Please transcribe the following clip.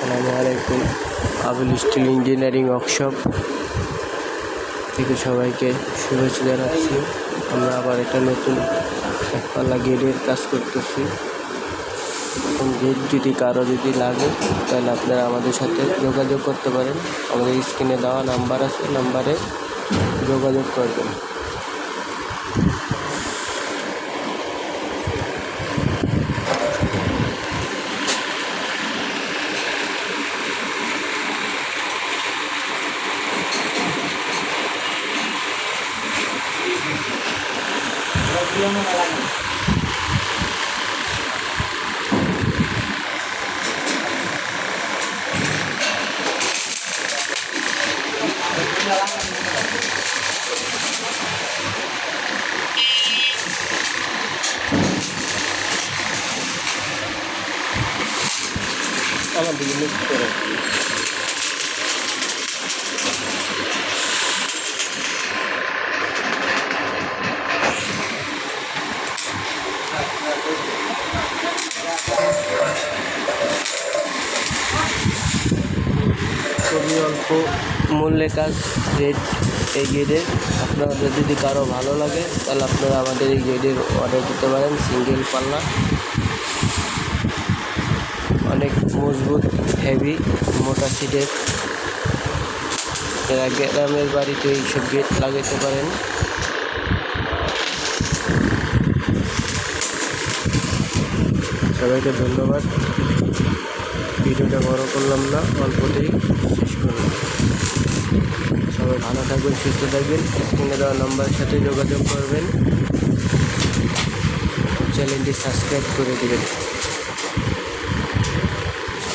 আসসালামু আলাইকুম। Abul still engineering workshop থেকে সবাইকে শুভেচ্ছা জানাচ্ছি। আমরা আবার একটা নতুন একপাল্লা গেটের কাজ করতেছি। গেট যদি কারো লাগে তাহলে আপনারা আমাদের সাথে যোগাযোগ করতে পারেন। আমাদের স্ক্রিনে দেওয়া নাম্বার আছে, নাম্বারে যোগাযোগ করবেন। আমার দিকে মিক্স করে খুবই অল্প মূল্যে কাজ রেট এই গেটের। আপনাদের যদি কারো ভালো লাগে তাহলে আপনারা আমাদের এই গেটের অর্ডার দিতে পারেন। সিঙ্গেল পাল্লা, অনেক মজবুত, হেভি, মোটা সিটের। যারা গ্রামের বাড়িতে এইসব গেট লাগাতে পারেন। সবাইকে ধন্যবাদ। ভিডিওটা বড় করলাম না, অল্পতেই শেষ করলাম। সবাই ভালো থাকবেন, সুস্থ থাকবেন। স্ক্রিনে দেওয়া নাম্বারের সাথে যোগাযোগ করবেন। চ্যানেলটি সাবস্ক্রাইব করে দেবেন।